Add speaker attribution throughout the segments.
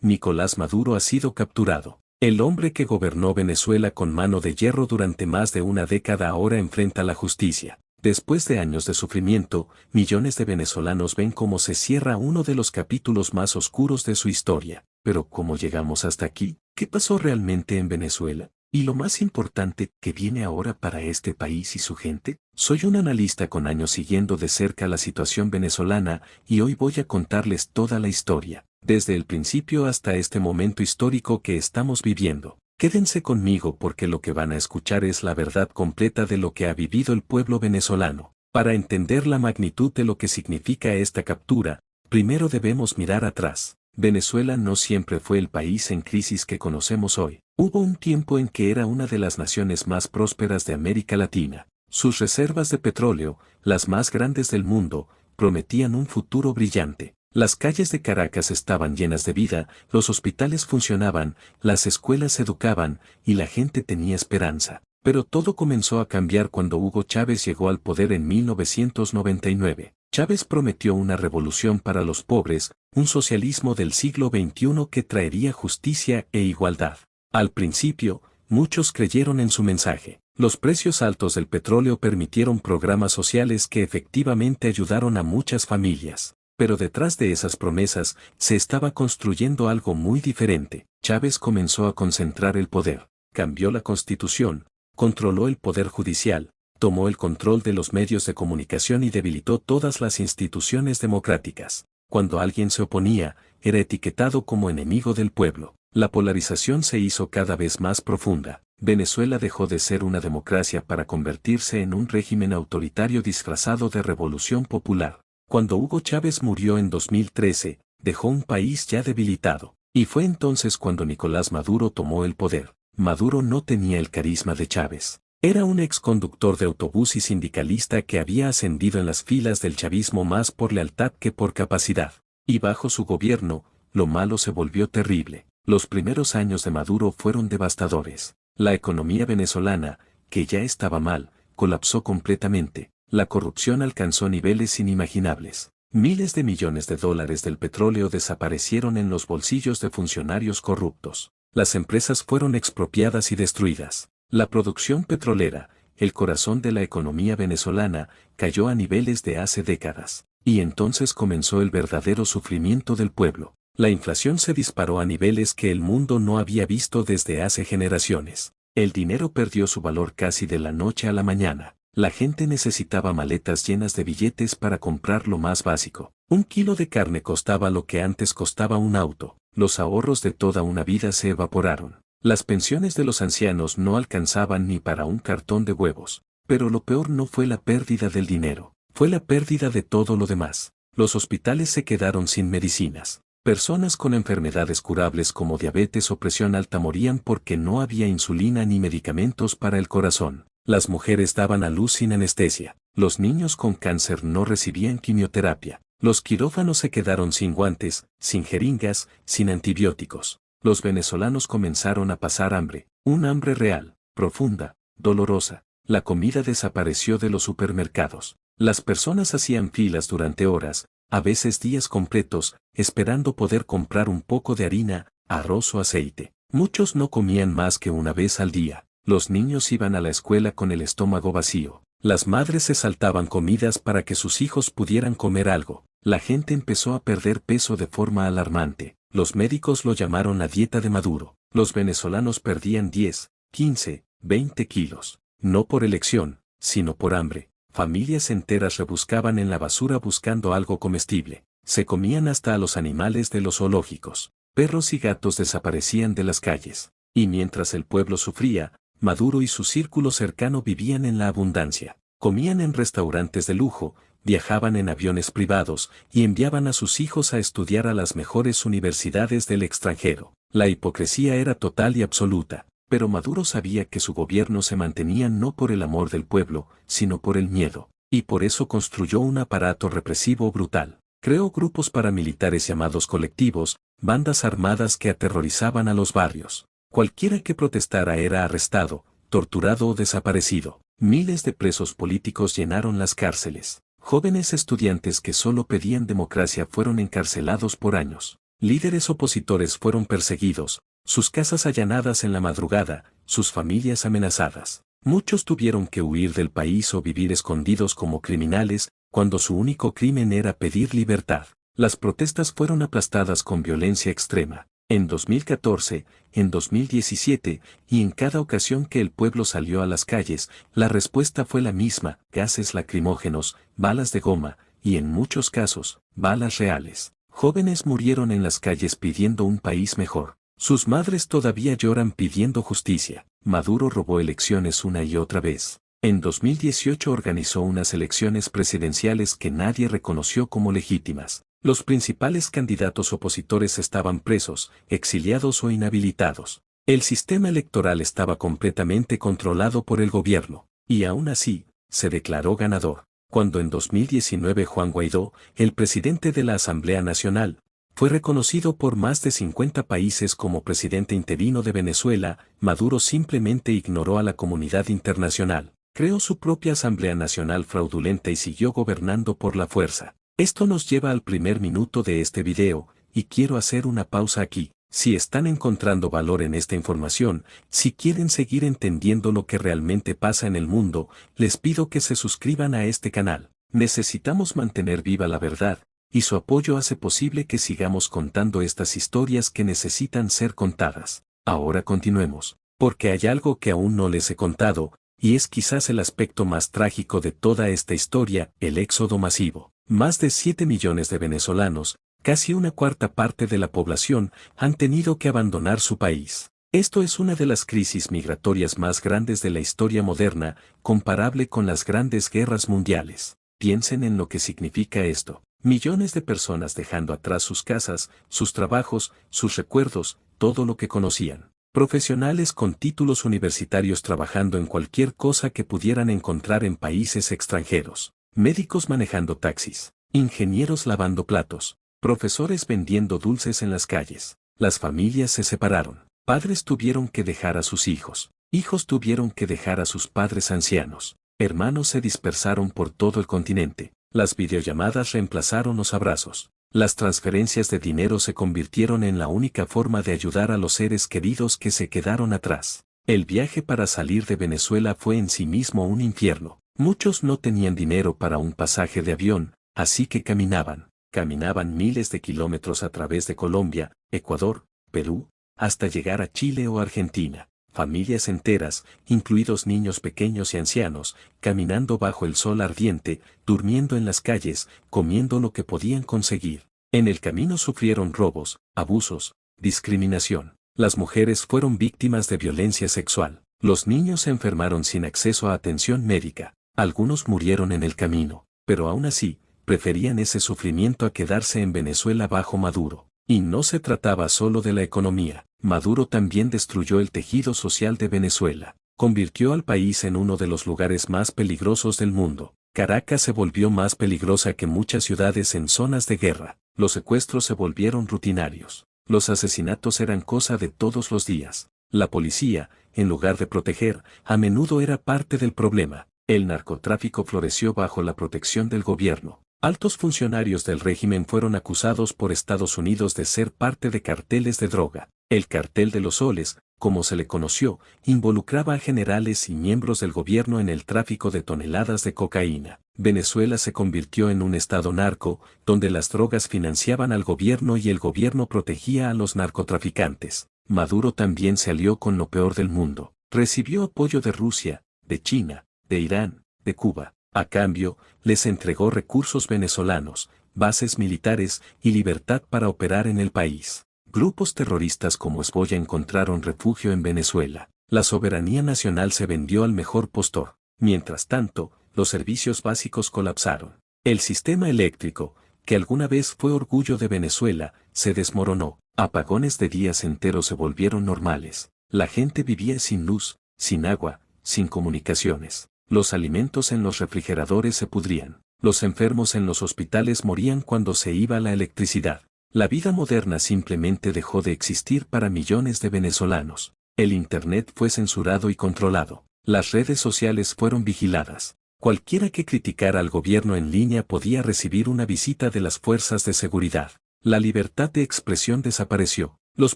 Speaker 1: Nicolás Maduro ha sido capturado. El hombre que gobernó Venezuela con mano de hierro durante más de una década ahora enfrenta la justicia. Después de años de sufrimiento, millones de venezolanos ven cómo se cierra uno de los capítulos más oscuros de su historia. Pero ¿cómo llegamos hasta aquí? ¿Qué pasó realmente en Venezuela? Y lo más importante, ¿qué viene ahora para este país y su gente? Soy un analista con años siguiendo de cerca la situación venezolana y hoy voy a contarles toda la historia, desde el principio hasta este momento histórico que estamos viviendo. Quédense conmigo porque lo que van a escuchar es la verdad completa de lo que ha vivido el pueblo venezolano. Para entender la magnitud de lo que significa esta captura, primero debemos mirar atrás. Venezuela no siempre fue el país en crisis que conocemos hoy. Hubo un tiempo en que era una de las naciones más prósperas de América Latina. Sus reservas de petróleo, las más grandes del mundo, prometían un futuro brillante. Las calles de Caracas estaban llenas de vida, los hospitales funcionaban, las escuelas educaban, y la gente tenía esperanza. Pero todo comenzó a cambiar cuando Hugo Chávez llegó al poder en 1999. Chávez prometió una revolución para los pobres, un socialismo del siglo XXI que traería justicia e igualdad. Al principio, muchos creyeron en su mensaje. Los precios altos del petróleo permitieron programas sociales que efectivamente ayudaron a muchas familias. Pero detrás de esas promesas, se estaba construyendo algo muy diferente. Chávez comenzó a concentrar el poder, cambió la constitución, controló el poder judicial, tomó el control de los medios de comunicación y debilitó todas las instituciones democráticas. Cuando alguien se oponía, era etiquetado como enemigo del pueblo. La polarización se hizo cada vez más profunda. Venezuela dejó de ser una democracia para convertirse en un régimen autoritario disfrazado de revolución popular. Cuando Hugo Chávez murió en 2013, dejó un país ya debilitado. Y fue entonces cuando Nicolás Maduro tomó el poder. Maduro no tenía el carisma de Chávez. Era un exconductor de autobús y sindicalista que había ascendido en las filas del chavismo más por lealtad que por capacidad. Y bajo su gobierno, lo malo se volvió terrible. Los primeros años de Maduro fueron devastadores. La economía venezolana, que ya estaba mal, colapsó completamente. La corrupción alcanzó niveles inimaginables. Miles de millones de dólares del petróleo desaparecieron en los bolsillos de funcionarios corruptos. Las empresas fueron expropiadas y destruidas. La producción petrolera, el corazón de la economía venezolana, cayó a niveles de hace décadas. Y entonces comenzó el verdadero sufrimiento del pueblo. La inflación se disparó a niveles que el mundo no había visto desde hace generaciones. El dinero perdió su valor casi de la noche a la mañana. La gente necesitaba maletas llenas de billetes para comprar lo más básico. Un kilo de carne costaba lo que antes costaba un auto. Los ahorros de toda una vida se evaporaron. Las pensiones de los ancianos no alcanzaban ni para un cartón de huevos. Pero lo peor no fue la pérdida del dinero, fue la pérdida de todo lo demás. Los hospitales se quedaron sin medicinas. Personas con enfermedades curables como diabetes o presión alta morían porque no había insulina ni medicamentos para el corazón. Las mujeres daban a luz sin anestesia. Los niños con cáncer no recibían quimioterapia. Los quirófanos se quedaron sin guantes, sin jeringas, sin antibióticos. Los venezolanos comenzaron a pasar hambre, un hambre real, profunda, dolorosa. La comida desapareció de los supermercados. Las personas hacían filas durante horas, a veces días completos, esperando poder comprar un poco de harina, arroz o aceite. Muchos no comían más que una vez al día. Los niños iban a la escuela con el estómago vacío. Las madres se saltaban comidas para que sus hijos pudieran comer algo. La gente empezó a perder peso de forma alarmante. Los médicos lo llamaron la dieta de Maduro. Los venezolanos perdían 10, 15, 20 kilos. No por elección, sino por hambre. Familias enteras rebuscaban en la basura buscando algo comestible. Se comían hasta a los animales de los zoológicos. Perros y gatos desaparecían de las calles. Y mientras el pueblo sufría, Maduro y su círculo cercano vivían en la abundancia. Comían en restaurantes de lujo, viajaban en aviones privados y enviaban a sus hijos a estudiar a las mejores universidades del extranjero. La hipocresía era total y absoluta. Pero Maduro sabía que su gobierno se mantenía no por el amor del pueblo, sino por el miedo, y por eso construyó un aparato represivo brutal. Creó grupos paramilitares llamados colectivos, bandas armadas que aterrorizaban a los barrios. Cualquiera que protestara era arrestado, torturado o desaparecido. Miles de presos políticos llenaron las cárceles. Jóvenes estudiantes que solo pedían democracia fueron encarcelados por años. Líderes opositores fueron perseguidos, sus casas allanadas en la madrugada, sus familias amenazadas. Muchos tuvieron que huir del país o vivir escondidos como criminales, cuando su único crimen era pedir libertad. Las protestas fueron aplastadas con violencia extrema. En 2014, en 2017, y en cada ocasión que el pueblo salió a las calles, la respuesta fue la misma: gases lacrimógenos, balas de goma, y en muchos casos, balas reales. Jóvenes murieron en las calles pidiendo un país mejor. Sus madres todavía lloran pidiendo justicia. Maduro robó elecciones una y otra vez. En 2018 organizó unas elecciones presidenciales que nadie reconoció como legítimas. Los principales candidatos opositores estaban presos, exiliados o inhabilitados. El sistema electoral estaba completamente controlado por el gobierno. Y aún así, se declaró ganador. Cuando en 2019 Juan Guaidó, el presidente de la Asamblea Nacional, fue reconocido por más de 50 países como presidente interino de Venezuela, Maduro simplemente ignoró a la comunidad internacional, creó su propia Asamblea Nacional fraudulenta y siguió gobernando por la fuerza. Esto nos lleva al primer minuto de este video, y quiero hacer una pausa aquí. Si están encontrando valor en esta información, si quieren seguir entendiendo lo que realmente pasa en el mundo, les pido que se suscriban a este canal. Necesitamos mantener viva la verdad, y su apoyo hace posible que sigamos contando estas historias que necesitan ser contadas. Ahora continuemos, porque hay algo que aún no les he contado, y es quizás el aspecto más trágico de toda esta historia: el éxodo masivo. Más de 7 millones de venezolanos, casi una cuarta parte de la población, han tenido que abandonar su país. Esto es una de las crisis migratorias más grandes de la historia moderna, comparable con las grandes guerras mundiales. Piensen en lo que significa esto. Millones de personas dejando atrás sus casas, sus trabajos, sus recuerdos, todo lo que conocían. Profesionales con títulos universitarios trabajando en cualquier cosa que pudieran encontrar en países extranjeros. Médicos manejando taxis. Ingenieros lavando platos. Profesores vendiendo dulces en las calles. Las familias se separaron. Padres tuvieron que dejar a sus hijos. Hijos tuvieron que dejar a sus padres ancianos. Hermanos se dispersaron por todo el continente. Las videollamadas reemplazaron los abrazos. Las transferencias de dinero se convirtieron en la única forma de ayudar a los seres queridos que se quedaron atrás. El viaje para salir de Venezuela fue en sí mismo un infierno. Muchos no tenían dinero para un pasaje de avión, así que caminaban. Caminaban miles de kilómetros a través de Colombia, Ecuador, Perú, hasta llegar a Chile o Argentina. Familias enteras, incluidos niños pequeños y ancianos, caminando bajo el sol ardiente, durmiendo en las calles, comiendo lo que podían conseguir. En el camino sufrieron robos, abusos, discriminación. Las mujeres fueron víctimas de violencia sexual. Los niños se enfermaron sin acceso a atención médica. Algunos murieron en el camino, pero aún así, preferían ese sufrimiento a quedarse en Venezuela bajo Maduro. Y no se trataba solo de la economía. Maduro también destruyó el tejido social de Venezuela. Convirtió al país en uno de los lugares más peligrosos del mundo. Caracas se volvió más peligrosa que muchas ciudades en zonas de guerra. Los secuestros se volvieron rutinarios. Los asesinatos eran cosa de todos los días. La policía, en lugar de proteger, a menudo era parte del problema. El narcotráfico floreció bajo la protección del gobierno. Altos funcionarios del régimen fueron acusados por Estados Unidos de ser parte de carteles de droga. El cartel de los soles, como se le conoció, involucraba a generales y miembros del gobierno en el tráfico de toneladas de cocaína. Venezuela se convirtió en un estado narco, donde las drogas financiaban al gobierno y el gobierno protegía a los narcotraficantes. Maduro también se alió con lo peor del mundo. Recibió apoyo de Rusia, de China, de Irán, de Cuba. A cambio, les entregó recursos venezolanos, bases militares y libertad para operar en el país. Grupos terroristas como Hezbollah encontraron refugio en Venezuela. La soberanía nacional se vendió al mejor postor. Mientras tanto, los servicios básicos colapsaron. El sistema eléctrico, que alguna vez fue orgullo de Venezuela, se desmoronó. Apagones de días enteros se volvieron normales. La gente vivía sin luz, sin agua, sin comunicaciones. Los alimentos en los refrigeradores se pudrían. Los enfermos en los hospitales morían cuando se iba la electricidad. La vida moderna simplemente dejó de existir para millones de venezolanos. El Internet fue censurado y controlado. Las redes sociales fueron vigiladas. Cualquiera que criticara al gobierno en línea podía recibir una visita de las fuerzas de seguridad. La libertad de expresión desapareció. Los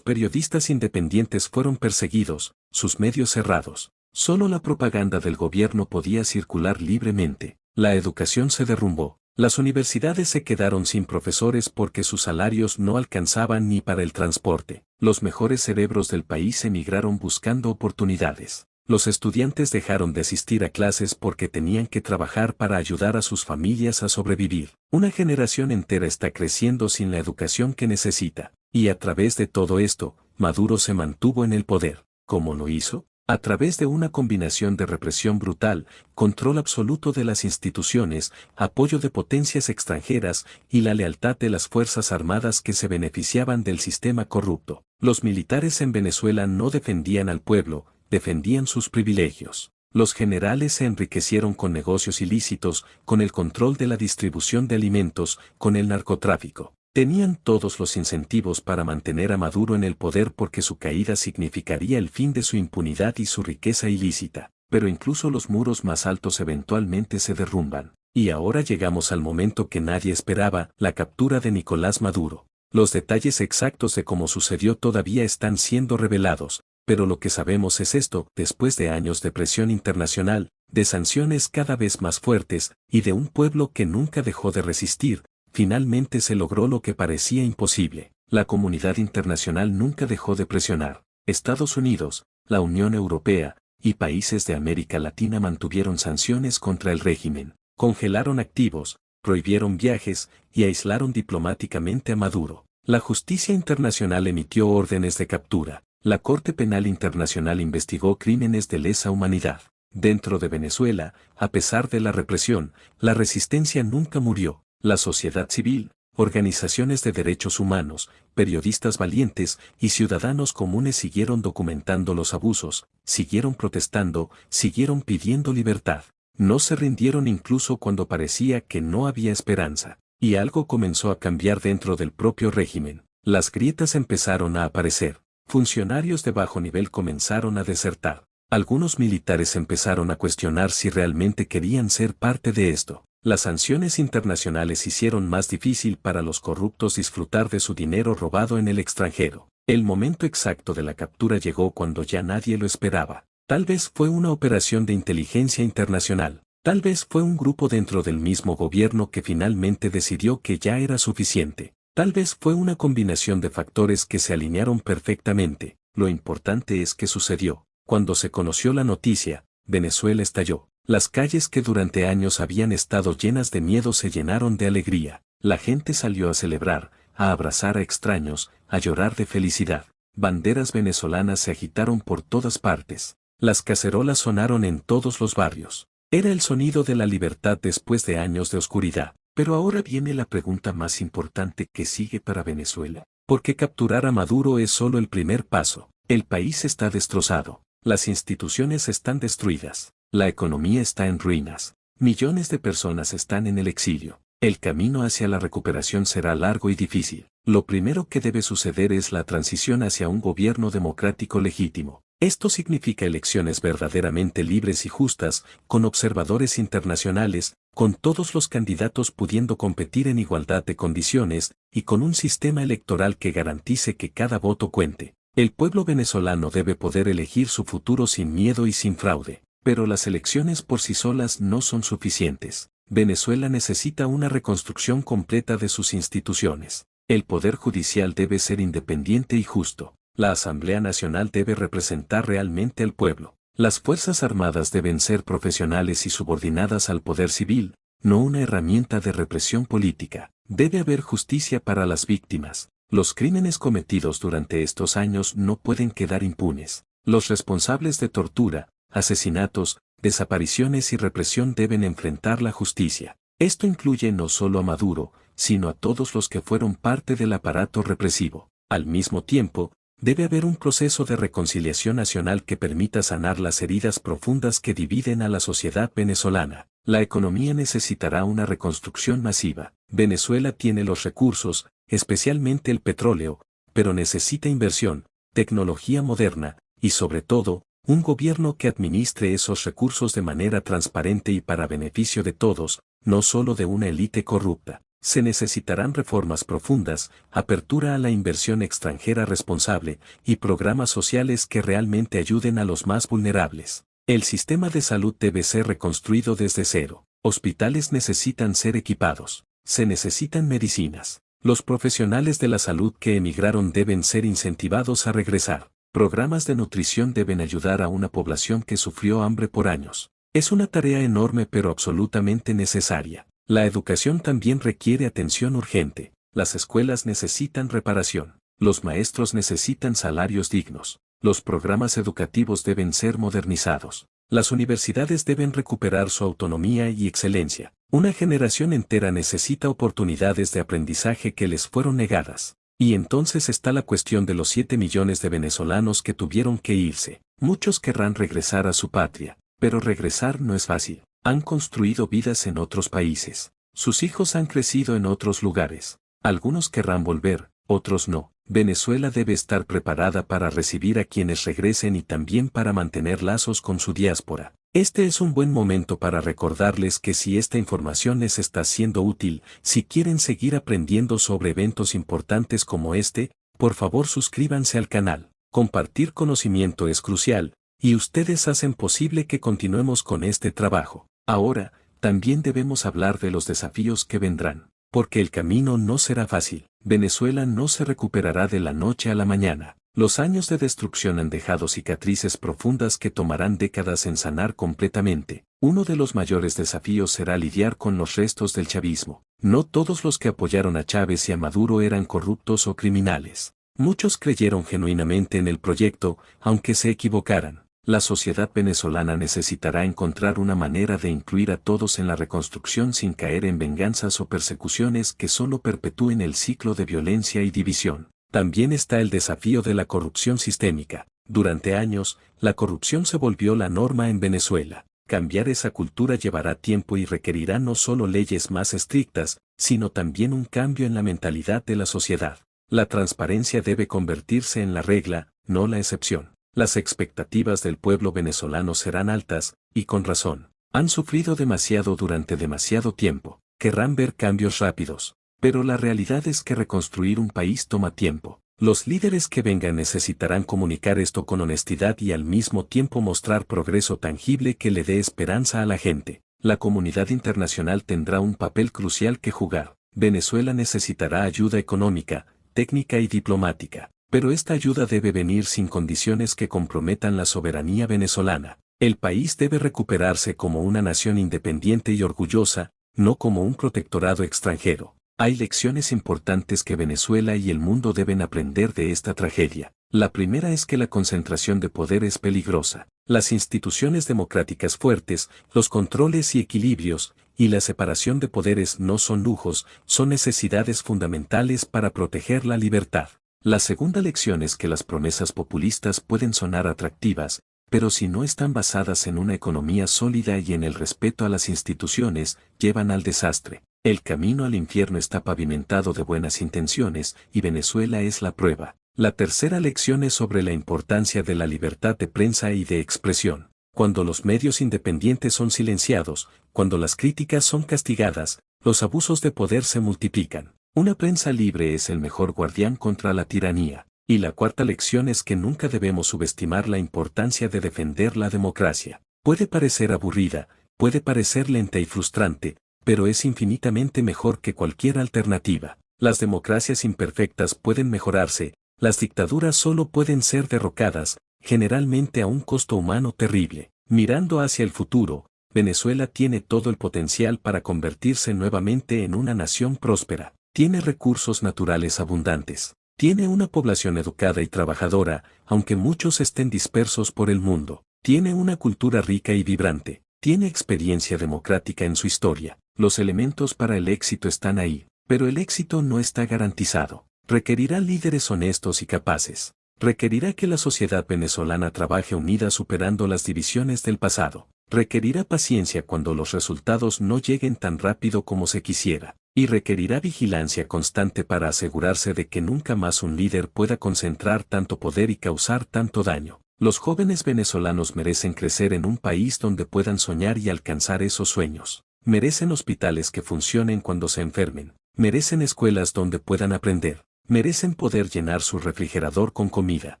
Speaker 1: periodistas independientes fueron perseguidos, sus medios cerrados. Solo la propaganda del gobierno podía circular libremente. La educación se derrumbó. Las universidades se quedaron sin profesores porque sus salarios no alcanzaban ni para el transporte. Los mejores cerebros del país emigraron buscando oportunidades. Los estudiantes dejaron de asistir a clases porque tenían que trabajar para ayudar a sus familias a sobrevivir. Una generación entera está creciendo sin la educación que necesita. Y a través de todo esto, Maduro se mantuvo en el poder. ¿Cómo lo hizo? A través de una combinación de represión brutal, control absoluto de las instituciones, apoyo de potencias extranjeras y la lealtad de las Fuerzas Armadas que se beneficiaban del sistema corrupto. Los militares en Venezuela no defendían al pueblo, defendían sus privilegios. Los generales se enriquecieron con negocios ilícitos, con el control de la distribución de alimentos, con el narcotráfico. Tenían todos los incentivos para mantener a Maduro en el poder porque su caída significaría el fin de su impunidad y su riqueza ilícita. Pero incluso los muros más altos eventualmente se derrumban. Y ahora llegamos al momento que nadie esperaba, la captura de Nicolás Maduro. Los detalles exactos de cómo sucedió todavía están siendo revelados, pero lo que sabemos es esto: después de años de presión internacional, de sanciones cada vez más fuertes, y de un pueblo que nunca dejó de resistir, finalmente se logró lo que parecía imposible. La comunidad internacional nunca dejó de presionar. Estados Unidos, la Unión Europea y países de América Latina mantuvieron sanciones contra el régimen, congelaron activos, prohibieron viajes y aislaron diplomáticamente a Maduro. La justicia internacional emitió órdenes de captura. La Corte Penal Internacional investigó crímenes de lesa humanidad. Dentro de Venezuela, a pesar de la represión, la resistencia nunca murió. La sociedad civil, organizaciones de derechos humanos, periodistas valientes y ciudadanos comunes siguieron documentando los abusos, siguieron protestando, siguieron pidiendo libertad. No se rindieron incluso cuando parecía que no había esperanza. Y algo comenzó a cambiar dentro del propio régimen. Las grietas empezaron a aparecer. Funcionarios de bajo nivel comenzaron a desertar. Algunos militares empezaron a cuestionar si realmente querían ser parte de esto. Las sanciones internacionales hicieron más difícil para los corruptos disfrutar de su dinero robado en el extranjero. El momento exacto de la captura llegó cuando ya nadie lo esperaba. Tal vez fue una operación de inteligencia internacional. Tal vez fue un grupo dentro del mismo gobierno que finalmente decidió que ya era suficiente. Tal vez fue una combinación de factores que se alinearon perfectamente. Lo importante es que sucedió. Cuando se conoció la noticia, Venezuela estalló. Las calles que durante años habían estado llenas de miedo se llenaron de alegría. La gente salió a celebrar, a abrazar a extraños, a llorar de felicidad. Banderas venezolanas se agitaron por todas partes. Las cacerolas sonaron en todos los barrios. Era el sonido de la libertad después de años de oscuridad. Pero ahora viene la pregunta más importante que sigue para Venezuela. Porque capturar a Maduro es solo el primer paso. El país está destrozado. Las instituciones están destruidas. La economía está en ruinas. Millones de personas están en el exilio. El camino hacia la recuperación será largo y difícil. Lo primero que debe suceder es la transición hacia un gobierno democrático legítimo. Esto significa elecciones verdaderamente libres y justas, con observadores internacionales, con todos los candidatos pudiendo competir en igualdad de condiciones, y con un sistema electoral que garantice que cada voto cuente. El pueblo venezolano debe poder elegir su futuro sin miedo y sin fraude. Pero las elecciones por sí solas no son suficientes. Venezuela necesita una reconstrucción completa de sus instituciones. El Poder Judicial debe ser independiente y justo. La Asamblea Nacional debe representar realmente al pueblo. Las Fuerzas Armadas deben ser profesionales y subordinadas al poder civil, no una herramienta de represión política. Debe haber justicia para las víctimas. Los crímenes cometidos durante estos años no pueden quedar impunes. Los responsables de tortura, asesinatos, desapariciones y represión deben enfrentar la justicia. Esto incluye no solo a Maduro, sino a todos los que fueron parte del aparato represivo. Al mismo tiempo, debe haber un proceso de reconciliación nacional que permita sanar las heridas profundas que dividen a la sociedad venezolana. La economía necesitará una reconstrucción masiva. Venezuela tiene los recursos, especialmente el petróleo, pero necesita inversión, tecnología moderna, y sobre todo, un gobierno que administre esos recursos de manera transparente y para beneficio de todos, no solo de una élite corrupta. Se necesitarán reformas profundas, apertura a la inversión extranjera responsable y programas sociales que realmente ayuden a los más vulnerables. El sistema de salud debe ser reconstruido desde cero. Hospitales necesitan ser equipados. Se necesitan medicinas. Los profesionales de la salud que emigraron deben ser incentivados a regresar. Programas de nutrición deben ayudar a una población que sufrió hambre por años. Es una tarea enorme pero absolutamente necesaria. La educación también requiere atención urgente. Las escuelas necesitan reparación. Los maestros necesitan salarios dignos. Los programas educativos deben ser modernizados. Las universidades deben recuperar su autonomía y excelencia. Una generación entera necesita oportunidades de aprendizaje que les fueron negadas. Y entonces está la cuestión de los 7 millones de venezolanos que tuvieron que irse. Muchos querrán regresar a su patria, pero regresar no es fácil. Han construido vidas en otros países. Sus hijos han crecido en otros lugares. Algunos querrán volver, otros no. Venezuela debe estar preparada para recibir a quienes regresen y también para mantener lazos con su diáspora. Este es un buen momento para recordarles que si esta información les está siendo útil, si quieren seguir aprendiendo sobre eventos importantes como este, por favor suscríbanse al canal. Compartir conocimiento es crucial, y ustedes hacen posible que continuemos con este trabajo. Ahora, también debemos hablar de los desafíos que vendrán, porque el camino no será fácil. Venezuela no se recuperará de la noche a la mañana. Los años de destrucción han dejado cicatrices profundas que tomarán décadas en sanar completamente. Uno de los mayores desafíos será lidiar con los restos del chavismo. No todos los que apoyaron a Chávez y a Maduro eran corruptos o criminales. Muchos creyeron genuinamente en el proyecto, aunque se equivocaran. La sociedad venezolana necesitará encontrar una manera de incluir a todos en la reconstrucción sin caer en venganzas o persecuciones que solo perpetúen el ciclo de violencia y división. También está el desafío de la corrupción sistémica. Durante años, la corrupción se volvió la norma en Venezuela. Cambiar esa cultura llevará tiempo y requerirá no solo leyes más estrictas, sino también un cambio en la mentalidad de la sociedad. La transparencia debe convertirse en la regla, no la excepción. Las expectativas del pueblo venezolano serán altas, y con razón. Han sufrido demasiado durante demasiado tiempo. Querrán ver cambios rápidos. Pero la realidad es que reconstruir un país toma tiempo. Los líderes que vengan necesitarán comunicar esto con honestidad y al mismo tiempo mostrar progreso tangible que le dé esperanza a la gente. La comunidad internacional tendrá un papel crucial que jugar. Venezuela necesitará ayuda económica, técnica y diplomática. Pero esta ayuda debe venir sin condiciones que comprometan la soberanía venezolana. El país debe recuperarse como una nación independiente y orgullosa, no como un protectorado extranjero. Hay lecciones importantes que Venezuela y el mundo deben aprender de esta tragedia. La primera es que la concentración de poder es peligrosa. Las instituciones democráticas fuertes, los controles y equilibrios, y la separación de poderes no son lujos, son necesidades fundamentales para proteger la libertad. La segunda lección es que las promesas populistas pueden sonar atractivas, pero si no están basadas en una economía sólida y en el respeto a las instituciones, llevan al desastre. El camino al infierno está pavimentado de buenas intenciones, y Venezuela es la prueba. La tercera lección es sobre la importancia de la libertad de prensa y de expresión. Cuando los medios independientes son silenciados, cuando las críticas son castigadas, los abusos de poder se multiplican. Una prensa libre es el mejor guardián contra la tiranía. Y la cuarta lección es que nunca debemos subestimar la importancia de defender la democracia. Puede parecer aburrida, puede parecer lenta y frustrante, pero es infinitamente mejor que cualquier alternativa. Las democracias imperfectas pueden mejorarse, las dictaduras solo pueden ser derrocadas, generalmente a un costo humano terrible. Mirando hacia el futuro, Venezuela tiene todo el potencial para convertirse nuevamente en una nación próspera. Tiene recursos naturales abundantes. Tiene una población educada y trabajadora, aunque muchos estén dispersos por el mundo. Tiene una cultura rica y vibrante. Tiene experiencia democrática en su historia. Los elementos para el éxito están ahí, pero el éxito no está garantizado. Requerirá líderes honestos y capaces. Requerirá que la sociedad venezolana trabaje unida superando las divisiones del pasado. Requerirá paciencia cuando los resultados no lleguen tan rápido como se quisiera. Y requerirá vigilancia constante para asegurarse de que nunca más un líder pueda concentrar tanto poder y causar tanto daño. Los jóvenes venezolanos merecen crecer en un país donde puedan soñar y alcanzar esos sueños. Merecen hospitales que funcionen cuando se enfermen. Merecen escuelas donde puedan aprender. Merecen poder llenar su refrigerador con comida.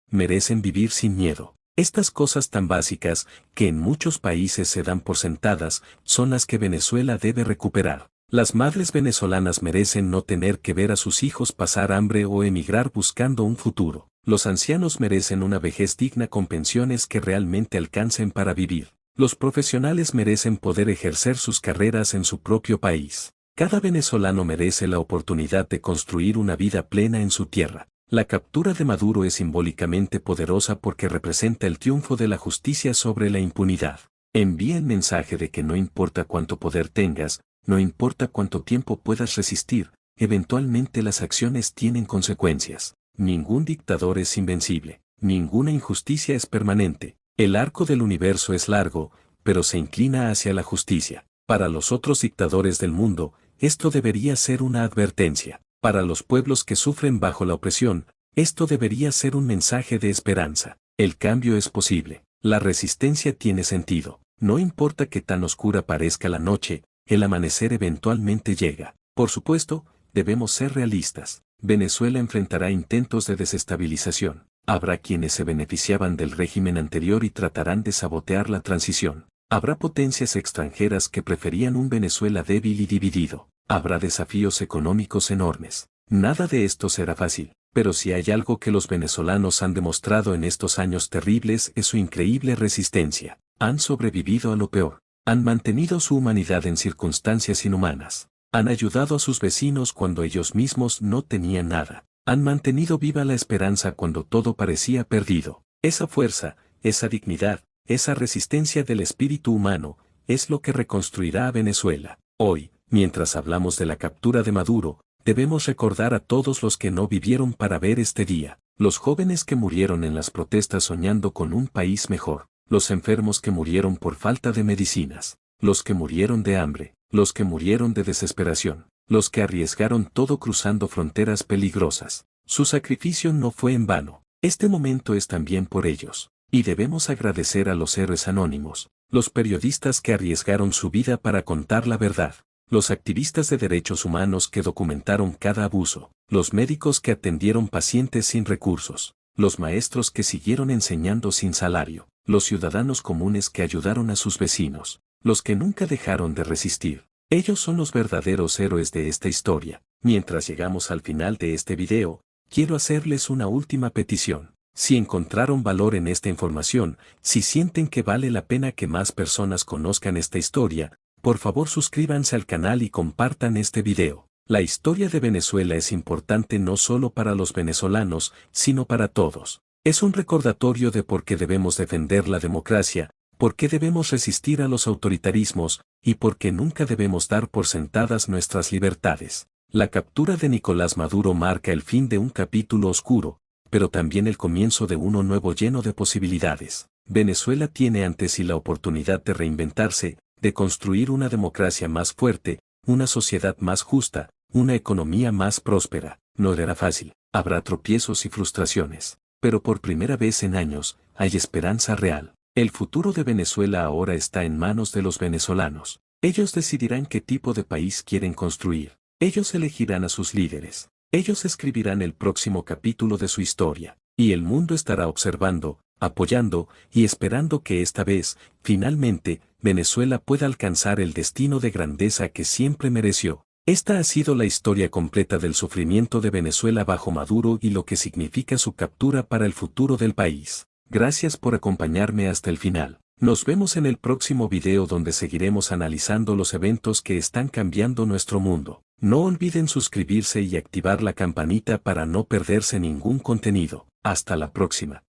Speaker 1: Merecen vivir sin miedo. Estas cosas tan básicas, que en muchos países se dan por sentadas, son las que Venezuela debe recuperar. Las madres venezolanas merecen no tener que ver a sus hijos pasar hambre o emigrar buscando un futuro. Los ancianos merecen una vejez digna con pensiones que realmente alcancen para vivir. Los profesionales merecen poder ejercer sus carreras en su propio país. Cada venezolano merece la oportunidad de construir una vida plena en su tierra. La captura de Maduro es simbólicamente poderosa porque representa el triunfo de la justicia sobre la impunidad. Envía el mensaje de que no importa cuánto poder tengas, no importa cuánto tiempo puedas resistir, eventualmente las acciones tienen consecuencias. Ningún dictador es invencible, ninguna injusticia es permanente. El arco del universo es largo, pero se inclina hacia la justicia. Para los otros dictadores del mundo, esto debería ser una advertencia. Para los pueblos que sufren bajo la opresión, esto debería ser un mensaje de esperanza. El cambio es posible. La resistencia tiene sentido. No importa que tan oscura parezca la noche, el amanecer eventualmente llega. Por supuesto, debemos ser realistas. Venezuela enfrentará intentos de desestabilización. Habrá quienes se beneficiaban del régimen anterior y tratarán de sabotear la transición. Habrá potencias extranjeras que preferían un Venezuela débil y dividido. Habrá desafíos económicos enormes. Nada de esto será fácil, pero si hay algo que los venezolanos han demostrado en estos años terribles es su increíble resistencia. Han sobrevivido a lo peor. Han mantenido su humanidad en circunstancias inhumanas. Han ayudado a sus vecinos cuando ellos mismos no tenían nada. Han mantenido viva la esperanza cuando todo parecía perdido. Esa fuerza, esa dignidad, esa resistencia del espíritu humano, es lo que reconstruirá a Venezuela. Hoy, mientras hablamos de la captura de Maduro, debemos recordar a todos los que no vivieron para ver este día, los jóvenes que murieron en las protestas soñando con un país mejor, los enfermos que murieron por falta de medicinas, los que murieron de hambre, los que murieron de desesperación, los que arriesgaron todo cruzando fronteras peligrosas. Su sacrificio no fue en vano. Este momento es también por ellos. Y debemos agradecer a los héroes anónimos, los periodistas que arriesgaron su vida para contar la verdad, los activistas de derechos humanos que documentaron cada abuso, los médicos que atendieron pacientes sin recursos, los maestros que siguieron enseñando sin salario, los ciudadanos comunes que ayudaron a sus vecinos, los que nunca dejaron de resistir. Ellos son los verdaderos héroes de esta historia. Mientras llegamos al final de este video, quiero hacerles una última petición. Si encontraron valor en esta información, si sienten que vale la pena que más personas conozcan esta historia, por favor suscríbanse al canal y compartan este video. La historia de Venezuela es importante no solo para los venezolanos, sino para todos. Es un recordatorio de por qué debemos defender la democracia, por qué debemos resistir a los autoritarismos, y por qué nunca debemos dar por sentadas nuestras libertades. La captura de Nicolás Maduro marca el fin de un capítulo oscuro, pero también el comienzo de uno nuevo lleno de posibilidades. Venezuela tiene ante sí la oportunidad de reinventarse, de construir una democracia más fuerte, una sociedad más justa, una economía más próspera. No será fácil, habrá tropiezos y frustraciones, pero por primera vez en años, hay esperanza real. El futuro de Venezuela ahora está en manos de los venezolanos. Ellos decidirán qué tipo de país quieren construir. Ellos elegirán a sus líderes. Ellos escribirán el próximo capítulo de su historia, y el mundo estará observando, apoyando y esperando que esta vez, finalmente, Venezuela pueda alcanzar el destino de grandeza que siempre mereció. Esta ha sido la historia completa del sufrimiento de Venezuela bajo Maduro y lo que significa su captura para el futuro del país. Gracias por acompañarme hasta el final. Nos vemos en el próximo video donde seguiremos analizando los eventos que están cambiando nuestro mundo. No olviden suscribirse y activar la campanita para no perderse ningún contenido. Hasta la próxima.